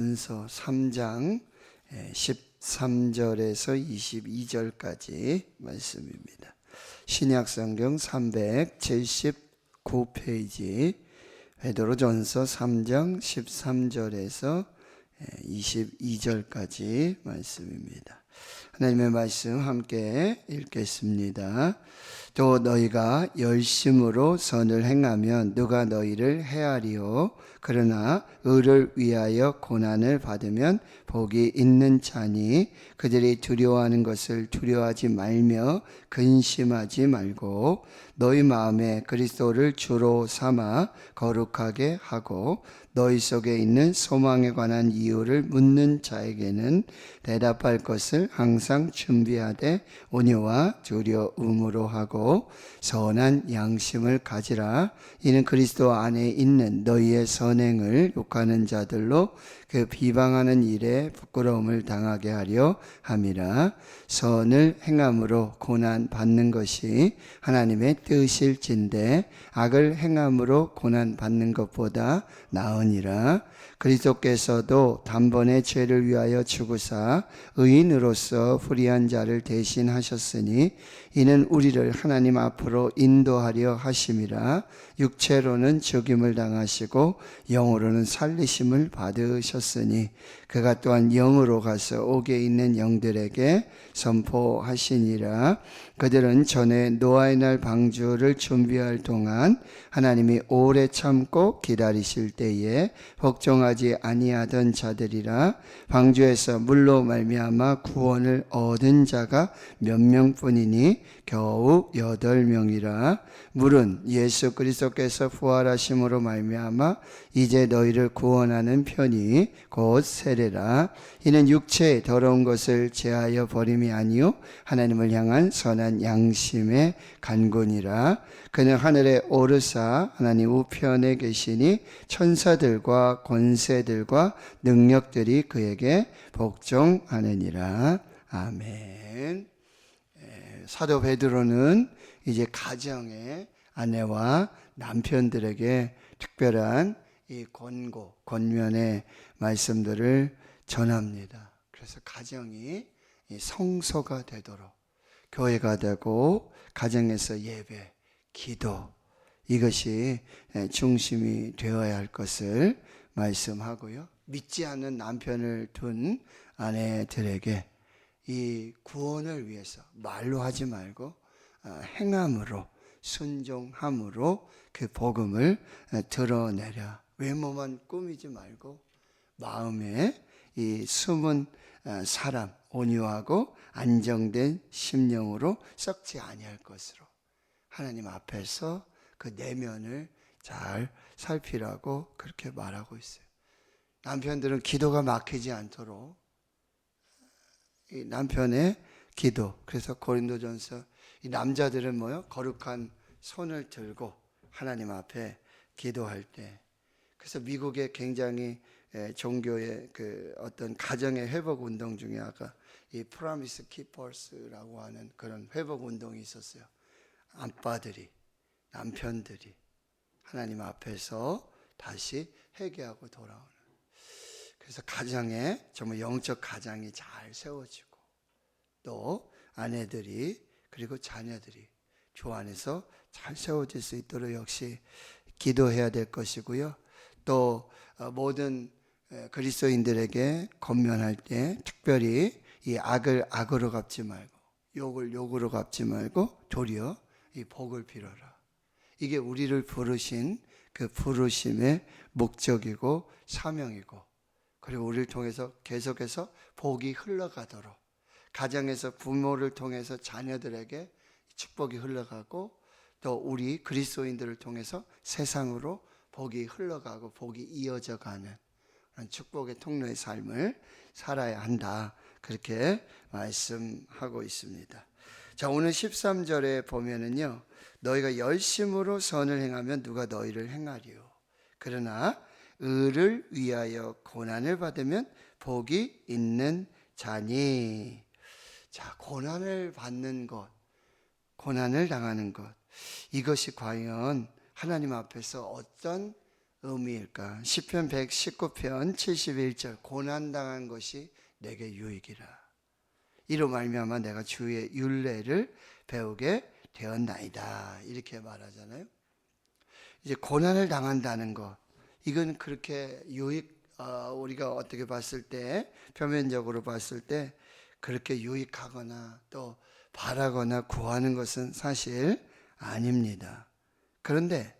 전서 3장 13절에서 22절까지 말씀입니다. 신약성경 379페이지 베드로전서 3장 13절에서 22절까지 말씀입니다. 하나님의 말씀 함께 읽겠습니다. 또 너희가 열심으로 선을 행하면 누가 너희를 해하리요? 그러나 의를 위하여 고난을 받으면 복이 있는 자니 그들이 두려워하는 것을 두려워하지 말며 근심하지 말고 너희 마음에 그리스도를 주로 삼아 거룩하게 하고 너희 속에 있는 소망에 관한 이유를 묻는 자에게는 대답할 것을 항상 준비하되 온유와 두려움으로 하고 선한 양심을 가지라. 이는 그리스도 안에 있는 너희의 선행을 욕하는 자들로 그 비방하는 일에 부끄러움을 당하게 하려 함이라. 선을 행함으로 고난 받는 것이 하나님의 뜻일진데 악을 행함으로 고난 받는 것보다 나으니라. 그리스도께서도 단번에 죄를 위하여 죽으사 의인으로서 불의한 자를 대신하셨으니 이는 우리를 하나님 앞으로 인도하려 하심이라. 육체로는 죽임을 당하시고 영으로는 살리심을 받으셨으니 그가 또한 영으로 가서 옥에 있는 영들에게 선포하시니라. 그들은 전에 노아의 날 방주를 준비할 동안 하나님이 오래 참고 기다리실 때에 복종하지 아니하던 자들이라. 방주에서 물로 말미암아 구원을 얻은 자가 몇 명뿐이니 겨우 8명이라. 물은 예수 그리스도께서 부활하심으로 말미암아 이제 너희를 구원하는 편이 곧 세례라. 이는 육체의 더러운 것을 제하여 버림이 아니요 하나님을 향한 선한 양심의 간군이라. 그는 하늘에 오르사 하나님 우편에 계시니 천사들과 권세들과 능력들이 그에게 복종하느니라. 아멘. 사도 베드로는 이제 가정의 아내와 남편들에게 특별한 이 권고, 권면의 말씀들을 전합니다. 그래서 가정이 성소가 되도록 교회가 되고 가정에서 예배, 기도 이것이 중심이 되어야 할 것을 말씀하고요. 믿지 않는 남편을 둔 아내들에게 이 구원을 위해서 말로 하지 말고 행함으로 순종함으로 그 복음을 드러내라. 외모만 꾸미지 말고 마음에 이 숨은 사람 온유하고 안정된 심령으로 썩지 아니할 것으로 하나님 앞에서 그 내면을 잘 살피라고 그렇게 말하고 있어요. 남편들은 기도가 막히지 않도록 이 남편의 기도. 그래서 고린도전서 이 남자들은 뭐요? 거룩한 손을 들고 하나님 앞에 기도할 때. 그래서 미국의 굉장히 종교의 그 어떤 가정의 회복 운동 중에 아까 이 프라미스 키퍼스라고 하는 그런 회복 운동이 있었어요. 아빠들이, 남편들이 하나님 앞에서 다시 회개하고 돌아오는. 그래서 가정에 정말 영적 가장이 잘 세워지고 또 아내들이 그리고 자녀들이 주 안에서 잘 세워질 수 있도록 역시 기도해야 될 것이고요. 또 모든 그리스도인들에게 권면할 때 특별히 이 악을 악으로 갚지 말고 욕을 욕으로 갚지 말고 도리어 이 복을 빌어라. 이게 우리를 부르신 그 부르심의 목적이고 사명이고 그리고 우리를 통해서 계속해서 복이 흘러가도록 가정에서 부모를 통해서 자녀들에게 축복이 흘러가고 또 우리 그리스도인들을 통해서 세상으로 복이 흘러가고 복이 이어져 가는 그런 축복의 통로의 삶을 살아야 한다. 그렇게 말씀하고 있습니다. 자, 오늘 13절에 보면은요. 너희가 열심으로 선을 행하면 누가 너희를 행하리요. 그러나 의를 위하여 고난을 받으면 복이 있는 자니. 자, 고난을 받는 것, 고난을 당하는 것, 이것이 과연 하나님 앞에서 어떤 의미일까? 시편 119편 71절 고난당한 것이 내게 유익이라. 이로 말미암아 내가 주의 율례를 배우게 되었나이다. 이렇게 말하잖아요. 이제 고난을 당한다는 것, 이건 그렇게 우리가 어떻게 봤을 때, 표면적으로 봤을 때 그렇게 유익하거나 또 바라거나 구하는 것은 사실 아닙니다. 그런데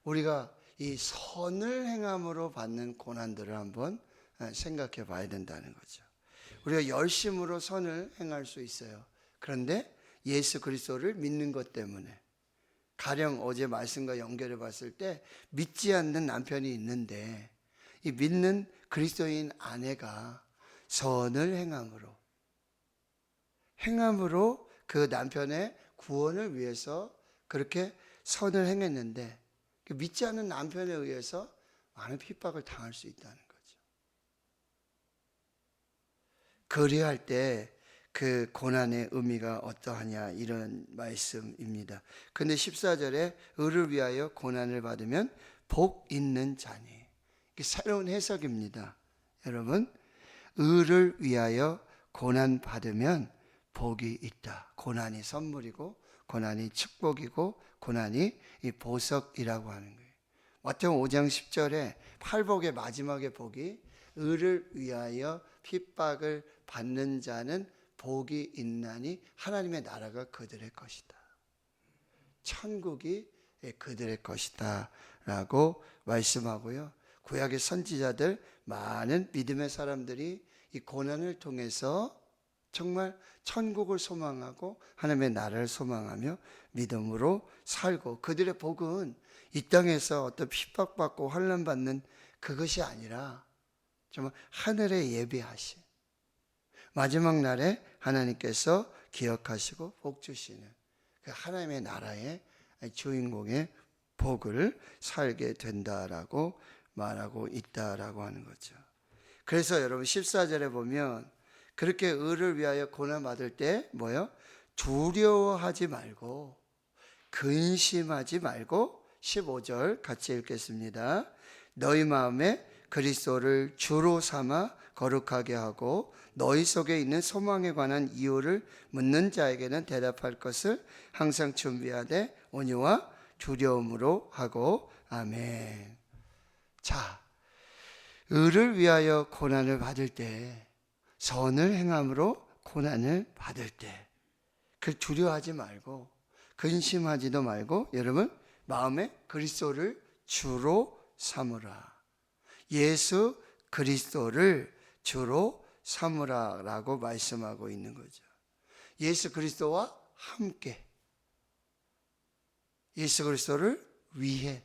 우리가 이 선을 행함으로 받는 고난들을 한번 생각해 봐야 된다는 거죠. 우리가 열심으로 선을 행할 수 있어요. 그런데 예수 그리스도를 믿는 것 때문에, 가령 어제 말씀과 연결해 봤을 때 믿지 않는 남편이 있는데 이 믿는 그리스도인 아내가 선을 행함으로 그 남편의 구원을 위해서 그렇게 선을 행했는데 믿지 않는 남편에 의해서 많은 핍박을 당할 수 있다는 거죠. 그리할 때 그 고난의 의미가 어떠하냐, 이런 말씀입니다. 근데 14절에 의를 위하여 고난을 받으면 복 있는 자니, 새로운 해석입니다. 여러분, 의를 위하여 고난 받으면 복이 있다. 고난이 선물이고 고난이 축복이고 고난이 보석이라고 하는 거예요. 마태복음 5장 10절에 팔복의 마지막의 복이 의를 위하여 핍박을 받는 자는 복이 있나니 하나님의 나라가 그들의 것이다. 천국이 그들의 것이다 라고 말씀하고요. 구약의 선지자들, 많은 믿음의 사람들이 이 고난을 통해서 정말 천국을 소망하고 하나님의 나라를 소망하며 믿음으로 살고, 그들의 복은 이 땅에서 어떤 핍박받고 환난받는 그것이 아니라 정말 하늘에 예비하신, 마지막 날에 하나님께서 기억하시고 복 주시는 그 하나님의 나라의 주인공의 복을 살게 된다라고 말하고 있다라고 하는 거죠. 그래서 여러분 14절에 보면 그렇게 의를 위하여 고난 받을 때 뭐요? 두려워하지 말고 근심하지 말고, 15절 같이 읽겠습니다. 너희 마음에 그리스도를 주로 삼아 거룩하게 하고 너희 속에 있는 소망에 관한 이유를 묻는 자에게는 대답할 것을 항상 준비하되 온유와 두려움으로 하고. 아멘. 자, 의를 위하여 고난을 받을 때, 선을 행함으로 고난을 받을 때, 그 두려워하지 말고 근심하지도 말고, 여러분 마음에 그리스도를 주로 삼으라. 예수 그리스도를 주로 삼으라 라고 말씀하고 있는 거죠. 예수 그리스도와 함께, 예수 그리스도를 위해,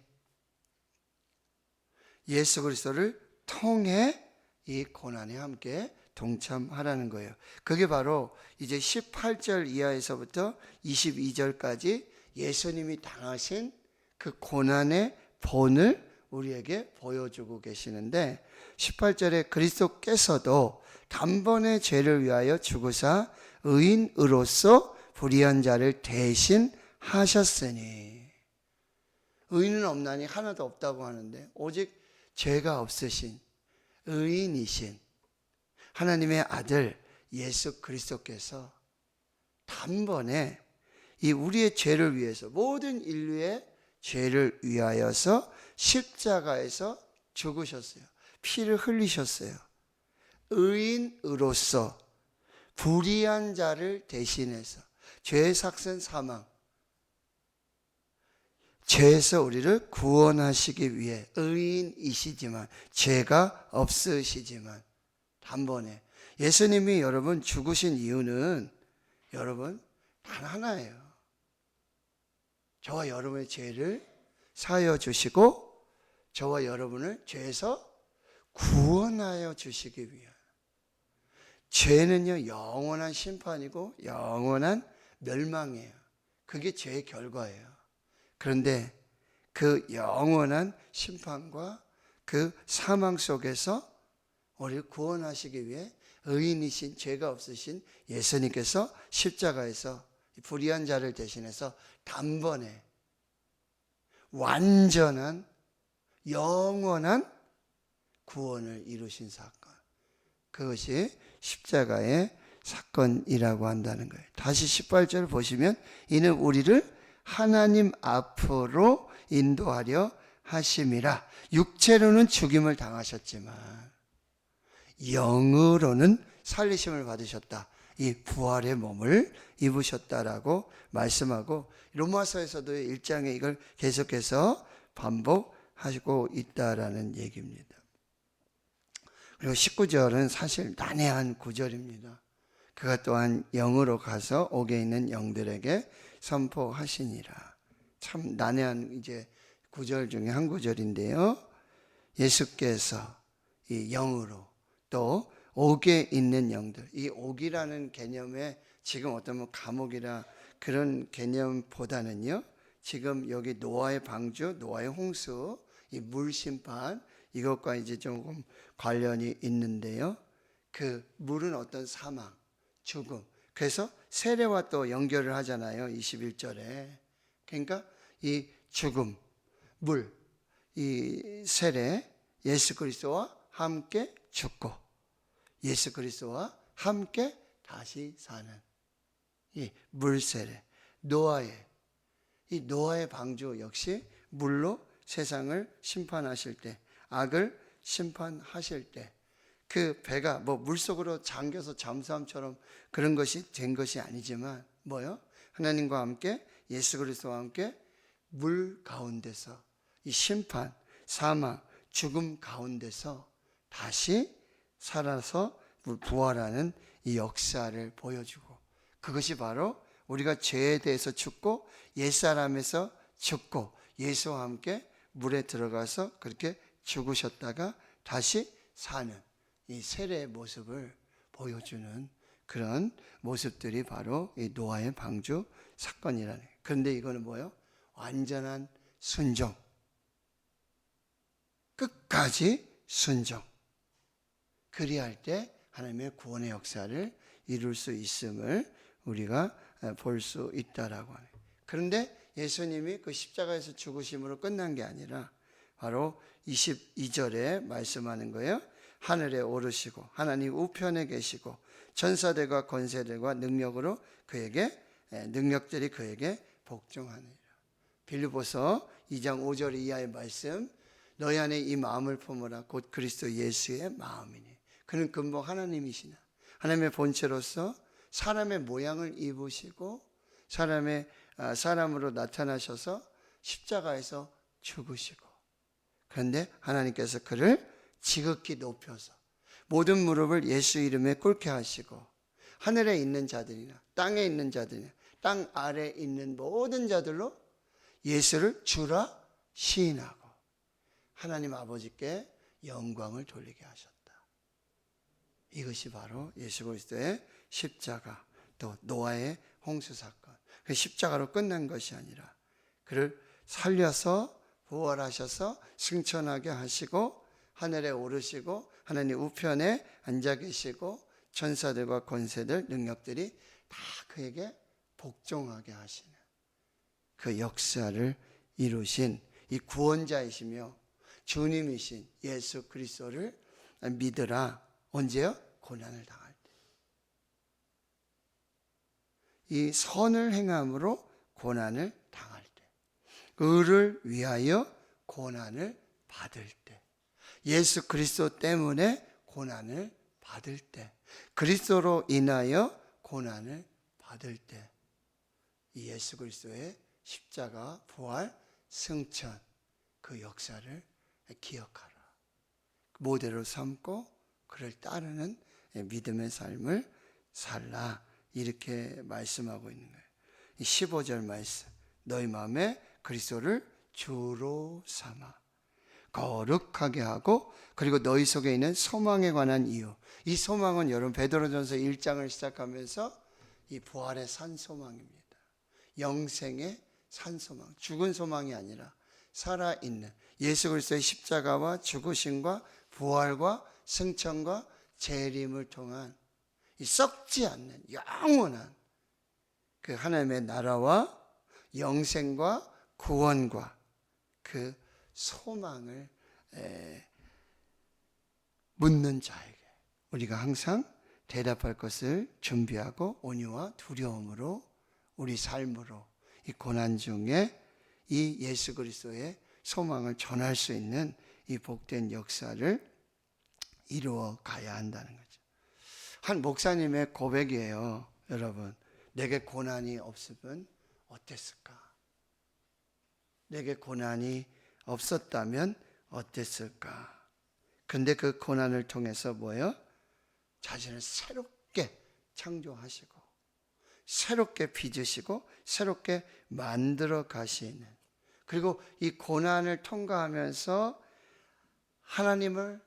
예수 그리스도를 통해 이 고난에 함께 동참하라는 거예요. 그게 바로 이제 18절 이하에서부터 22절까지 예수님이 당하신 그 고난의 본을 우리에게 보여주고 계시는데, 18절에 그리스도께서도 단번에 죄를 위하여 죽으사 의인으로서 불의한 자를 대신하셨으니, 의인은 없나니 하나도 없다고 하는데 오직 죄가 없으신 의인이신 하나님의 아들 예수 그리스도께서 단번에 이 우리의 죄를 위해서, 모든 인류의 죄를 위하여서 십자가에서 죽으셨어요. 피를 흘리셨어요. 의인으로서 불의한 자를 대신해서, 죄의 삭은 사망, 죄에서 우리를 구원하시기 위해 의인이시지만 죄가 없으시지만 단번에 예수님이 여러분 죽으신 이유는 여러분 단 하나예요. 저와 여러분의 죄를 사하여 주시고 저와 여러분을 죄에서 구원하여 주시기 위한. 죄는요 영원한 심판이고 영원한 멸망이에요. 그게 죄의 결과예요. 그런데 그 영원한 심판과 그 사망 속에서 우리를 구원하시기 위해 의인이신, 죄가 없으신 예수님께서 십자가에서 불의한 자를 대신해서 단번에 완전한 영원한 구원을 이루신 사건. 그것이 십자가의 사건이라고 한다는 거예요. 다시 18절 보시면 이는 우리를 하나님 앞으로 인도하려 하심이라. 육체로는 죽임을 당하셨지만 영으로는 살리심을 받으셨다. 이 부활의 몸을 입으셨다라고 말씀하고 로마서에서도 1장에 이걸 계속해서 반복하고 있다라는 얘기입니다. 그리고 19절은 사실 난해한 구절입니다. 그가 또한 영으로 가서 옥에 있는 영들에게 선포하시니라. 참 난해한 이제 구절 중에 한 구절인데요. 예수께서 이 영으로 또 옥에 있는 영들, 이 옥이라는 개념에 지금 어떤 감옥이라 그런 개념보다는요, 지금 여기 노아의 방주, 노아의 홍수, 이 물 심판, 이것과 이제 조금 관련이 있는데요. 그 물은 어떤 사망, 죽음. 그래서 세례와 또 연결을 하잖아요. 21절에. 그러니까 이 죽음, 물, 이 세례, 예수 그리스도와 함께 죽고 예수 그리스도와 함께 다시 사는 이 물세례, 이 노아의 방주 역시 물로 세상을 심판하실 때, 악을 심판하실 때, 그 배가 뭐 물속으로 잠겨서 잠수함처럼 그런 것이 된 것이 아니지만 뭐요? 하나님과 함께 예수 그리스도와 함께 물 가운데서 이 심판, 사망, 죽음 가운데서 다시 살아서 부활하는 이 역사를 보여주고, 그것이 바로 우리가 죄에 대해서 죽고 옛사람에서 죽고 예수와 함께 물에 들어가서 그렇게 죽으셨다가 다시 사는 이 세례의 모습을 보여주는 그런 모습들이 바로 이 노아의 방주 사건이라는 거예요. 그런데 이거는 뭐예요? 완전한 순종, 끝까지 순종. 그리할 때 하나님의 구원의 역사를 이룰 수 있음을 우리가 볼 수 있다라고 하네요. 그런데 예수님이 그 십자가에서 죽으심으로 끝난 게 아니라 바로 22절에 말씀하는 거예요. 하늘에 오르시고 하나님 우편에 계시고 전사들과 권세들과 능력들이 그에게 복종하느니라. 빌립보서 2장 5절 이하의 말씀, 너희 안에 이 마음을 품으라. 곧 그리스도 예수의 마음이니. 그는 근본 하나님이시나 하나님의 본체로서 사람의 모양을 입으시고 사람으로 나타나셔서 십자가에서 죽으시고, 그런데 하나님께서 그를 지극히 높여서 모든 무릎을 예수 이름에 꿇게 하시고 하늘에 있는 자들이나 땅에 있는 자들이나 땅 아래에 있는 모든 자들로 예수를 주라 시인하고 하나님 아버지께 영광을 돌리게 하셨다. 이것이 바로 예수 그리스도의 십자가, 또 노아의 홍수 사건. 그 십자가로 끝난 것이 아니라 그를 살려서 부활하셔서 승천하게 하시고 하늘에 오르시고 하나님 우편에 앉아 계시고 천사들과 권세들, 능력들이 다 그에게 복종하게 하시는 그 역사를 이루신 이 구원자이시며 주님이신 예수 그리스도를 믿으라. 언제요? 고난을 당할 때. 이 선을 행함으로 고난을 당할 때, 의를 위하여 고난을 받을 때, 예수 그리스도 때문에 고난을 받을 때, 그리스도로 인하여 고난을 받을 때, 이 예수 그리스도의 십자가, 부활, 승천, 그 역사를 기억하라. 모델로 삼고 그를 따르는 믿음의 삶을 살라. 이렇게 말씀하고 있는 거예요. 15절 말씀, 너희 마음에 그리스도를 주로 삼아 거룩하게 하고, 그리고 너희 속에 있는 소망에 관한 이유. 이 소망은 여러분 베드로전서 1장을 시작하면서 이 부활의 산 소망입니다. 영생의 산 소망, 죽은 소망이 아니라 살아있는 예수 그리스도의 십자가와 죽으심과 부활과 승천과 재림을 통한 이 썩지 않는 영원한 그 하나님의 나라와 영생과 구원과 그 소망을 묻는 자에게 우리가 항상 대답할 것을 준비하고 온유와 두려움으로 우리 삶으로 이 고난 중에 이 예수 그리스도의 소망을 전할 수 있는 이 복된 역사를 이루어 가야 한다는 거죠. 한 목사님의 고백이에요. 여러분, 내게 고난이 없으면 어땠을까? 내게 고난이 없었다면 어땠을까? 근데 그 고난을 통해서 뭐예요? 자신을 새롭게 창조하시고 새롭게 빚으시고 새롭게 만들어 가시는, 그리고 이 고난을 통과하면서 하나님을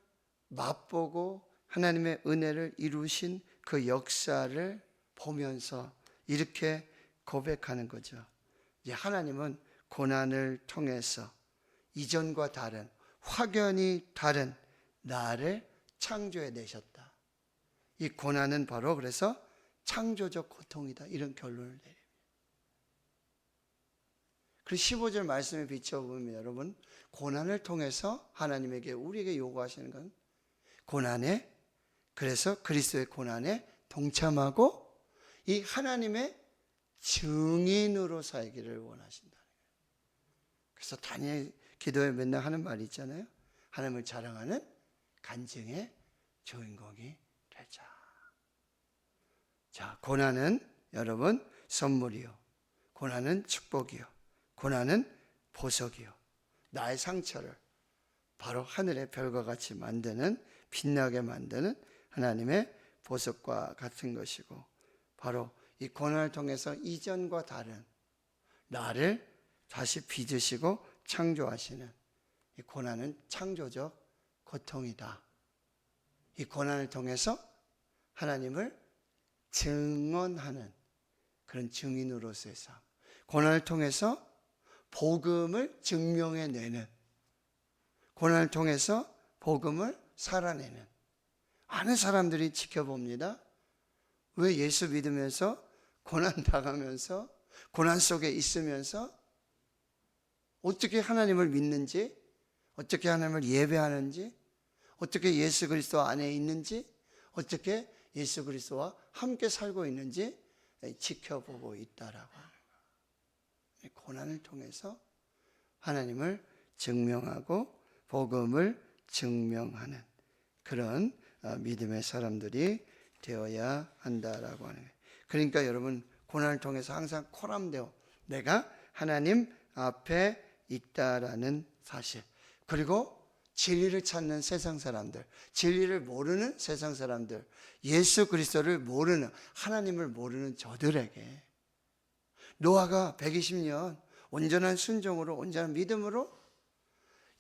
맛보고 하나님의 은혜를 이루신 그 역사를 보면서 이렇게 고백하는 거죠. 이제 하나님은 고난을 통해서 이전과 다른, 확연히 다른 나를 창조해 내셨다. 이 고난은 바로 그래서 창조적 고통이다, 이런 결론을 내립니다. 그리고 15절 말씀에 비춰보면 여러분, 고난을 통해서 하나님에게 우리에게 요구하시는 건 고난에, 그래서 그리스도의 고난에 동참하고 이 하나님의 증인으로 살기를 원하신다는 거예요. 그래서 다니엘 기도에 맨날 하는 말이 있잖아요. 하나님을 자랑하는 간증의 주인공이 되자. 자, 고난은 여러분 선물이요, 고난은 축복이요, 고난은 보석이요, 나의 상처를 바로 하늘의 별과 같이 만드는, 빛나게 만드는 하나님의 보석과 같은 것이고, 바로 이 고난을 통해서 이전과 다른 나를 다시 빚으시고 창조하시는, 이 고난은 창조적 고통이다. 이 고난을 통해서 하나님을 증언하는 그런 증인으로서의 삶, 고난을 통해서 복음을 증명해내는, 고난을 통해서 복음을 살아내는, 많은 사람들이 지켜봅니다. 왜 예수 믿으면서 고난 당하면서 고난 속에 있으면서 어떻게 하나님을 믿는지, 어떻게 하나님을 예배하는지, 어떻게 예수 그리스도 안에 있는지, 어떻게 예수 그리스도와 함께 살고 있는지 지켜보고 있다라고 하는 거예요. 고난을 통해서 하나님을 증명하고 복음을 증명하는 그런 믿음의 사람들이 되어야 한다라고 하는 거예요. 그러니까 여러분, 고난을 통해서 항상 코람데오, 내가 하나님 앞에 있다라는 사실, 그리고 진리를 찾는 세상 사람들, 진리를 모르는 세상 사람들, 예수 그리스도를 모르는, 하나님을 모르는 저들에게 노아가 120년 온전한 순종으로, 온전한 믿음으로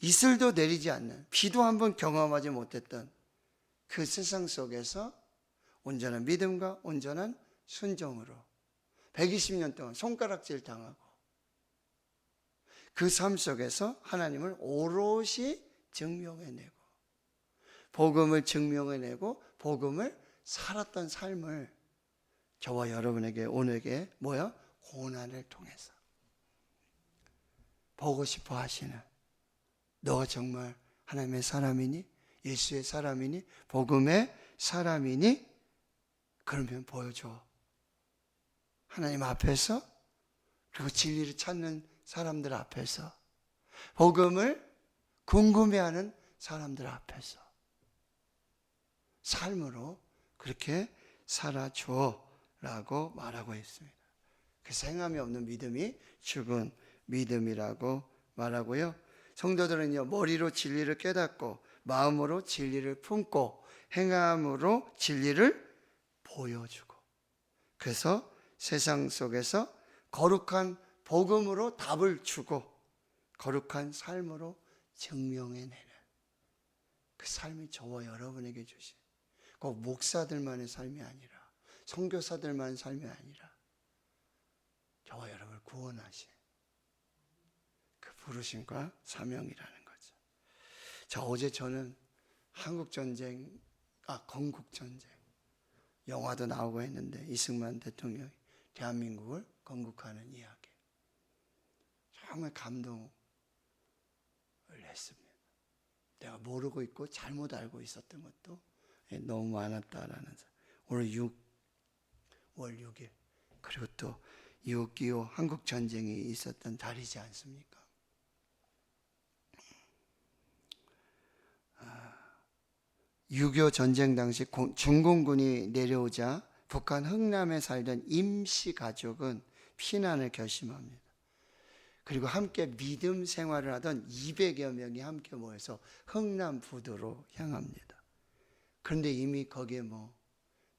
이슬도 내리지 않는, 비도 한번 경험하지 못했던 그 세상 속에서 온전한 믿음과 온전한 순종으로 120년 동안 손가락질 당하고 그 삶 속에서 하나님을 오롯이 증명해내고 복음을 증명해내고 복음을 살았던 삶을 저와 여러분에게 오늘게 뭐야? 고난을 통해서 보고 싶어 하시는, 너가 정말 하나님의 사람이니? 예수의 사람이니? 복음의 사람이니? 그러면 보여줘. 하나님 앞에서, 그리고 진리를 찾는 사람들 앞에서, 복음을 궁금해하는 사람들 앞에서 삶으로 그렇게 살아줘 라고 말하고 있습니다. 그래서 행함이 없는 믿음이 죽은 믿음이라고 말하고요. 성도들은요, 머리로 진리를 깨닫고 마음으로 진리를 품고 행함으로 진리를 보여주고, 그래서 세상 속에서 거룩한 복음으로 답을 주고 거룩한 삶으로 증명해내는 그 삶이 저와 여러분에게 주신, 꼭 목사들만의 삶이 아니라, 선교사들만의 삶이 아니라 저와 여러분을 구원하신 그 부르심과 사명이라는 거죠. 자, 어제 저는 한국전쟁, 건국전쟁 영화도 나오고 했는데, 이승만 대통령이 대한민국을 건국하는 이야기, 정말 감동을 했습니다. 내가 모르고 있고 잘못 알고 있었던 것도 너무 많았다라는. 오늘 6월 6일 그리고 또 6.25 한국 전쟁이 있었던 달이지 않습니까? 6.25 전쟁 당시 중공군이 내려오자 북한 흥남에 살던 임씨 가족은 피난을 결심합니다. 그리고 함께 믿음 생활을 하던 200여 명이 함께 모여서 흥남 부두로 향합니다. 그런데 이미 거기에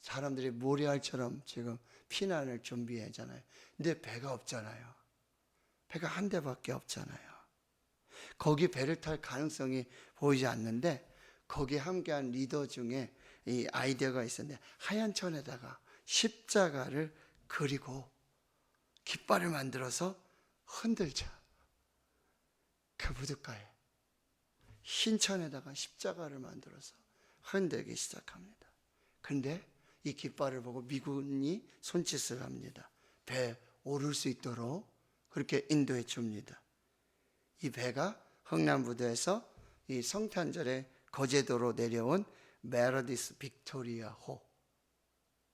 사람들이 모래알처럼 지금 피난을 준비하잖아요. 근데 배가 없잖아요. 배가 한 대밖에 없잖아요. 거기 배를 탈 가능성이 보이지 않는데 거기 함께한 리더 중에 이 아이디어가 있었는데 하얀 천에다가 십자가를 그리고 깃발을 만들어서 흔들자. 그 부둣가에 흰 천에다가 십자가를 만들어서 흔들기 시작합니다. 그런데 이 깃발을 보고 미군이 손짓을 합니다. 배 오를 수 있도록 그렇게 인도해 줍니다. 이 배가 흥남부두에서 이 성탄절에 거제도로 내려온 메르디스 빅토리아 호,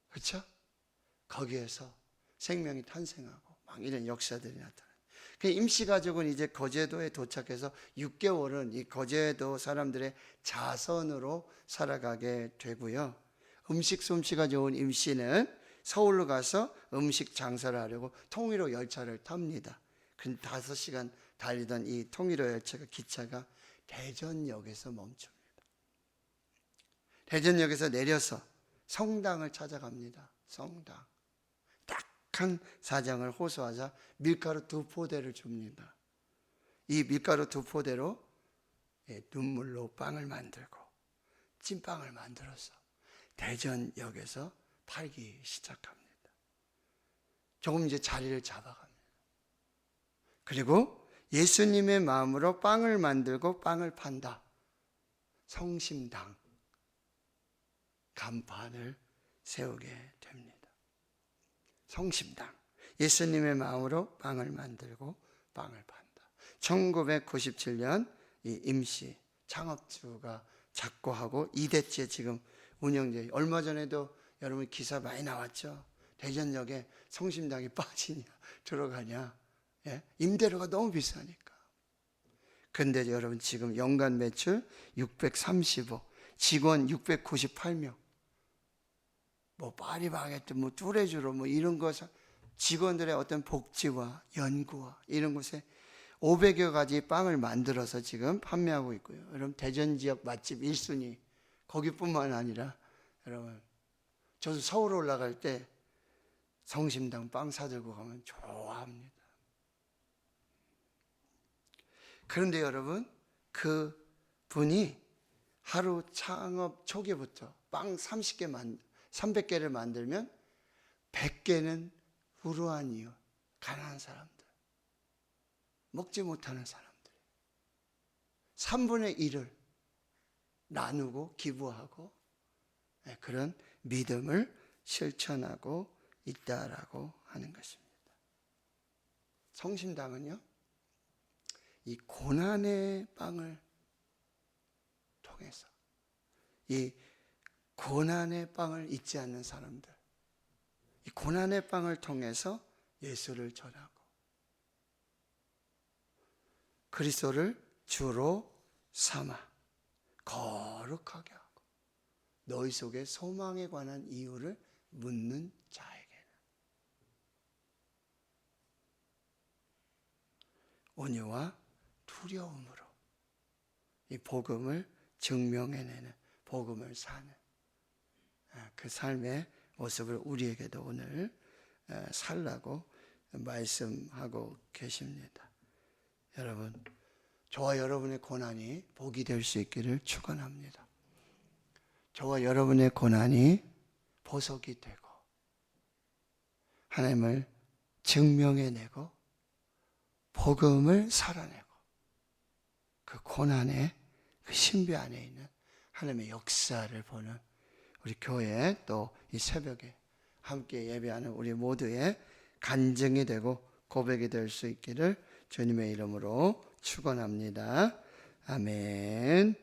그렇죠? 거기에서 생명이 탄생하고 막 이런 역사들이 나타나요. 임시 가족은 이제 거제도에 도착해서 6개월은 이 거제도 사람들의 자선으로 살아가게 되고요. 음식 솜씨가 좋은 임씨는 서울로 가서 음식 장사를 하려고 통일호 열차를 탑니다. 근 5시간 달리던 이 통일호 열차가 기차가 대전역에서 멈춥니다. 대전역에서 내려서 성당을 찾아갑니다. 성당. 딱한 사정을 호소하자 밀가루 2포대를 줍니다. 이 밀가루 2포대로 눈물로 빵을 만들고 찐빵을 만들어서 대전역에서 팔기 시작합니다. 조금 이제 자리를 잡아갑니다. 그리고 예수님의 마음으로 빵을 만들고 빵을 판다. 성심당 간판을 세우게 됩니다. 성심당. 예수님의 마음으로 빵을 만들고 빵을 판다. 1997년 이 임시 창업주가 작고하고 2대째 지금 운영돼. 얼마 전에도 여러분 기사 많이 나왔죠. 대전역에 성심당이 빠지냐 들어가냐. 임대료가 너무 비싸니까. 근데 여러분 지금 연간 매출 635, 직원 698명. 파리바게뜨, 뚜레쥬로 이런 것, 직원들의 어떤 복지와 연구와 이런 곳에 500여 가지 빵을 만들어서 지금 판매하고 있고요. 여러분 대전 지역 맛집 1순위 거기뿐만 아니라 여러분 저도 서울 올라갈 때 성심당 빵 사들고 가면 좋아합니다. 그런데 여러분 그 분이 하루 창업 초기부터 빵 300개를 만들면 100개는 불우한 이유, 가난한 사람들, 먹지 못하는 사람들 3분의 1을 나누고 기부하고 그런 믿음을 실천하고 있다라고 하는 것입니다. 성심당은요, 이 고난의 빵을 통해서 이 고난의 빵을 잊지 않는 사람들, 이 고난의 빵을 통해서 예수를 전하고 그리스도를 주로 삼아 거룩하게 하고 너희 속에 소망에 관한 이유를 묻는 자에게는 온유와 두려움으로 이 복음을 증명해내는, 복음을 사는 그 삶의 모습을 우리에게도 오늘 살라고 말씀하고 계십니다. 여러분, 저와 여러분의 고난이 복이 될 수 있기를 축원합니다. 저와 여러분의 고난이 보석이 되고 하나님을 증명해내고 복음을 살아내고 그 고난의 그 신비 안에 있는 하나님의 역사를 보는 우리 교회 또 이 새벽에 함께 예배하는 우리 모두의 간증이 되고 고백이 될 수 있기를 주님의 이름으로 축원합니다. 아멘.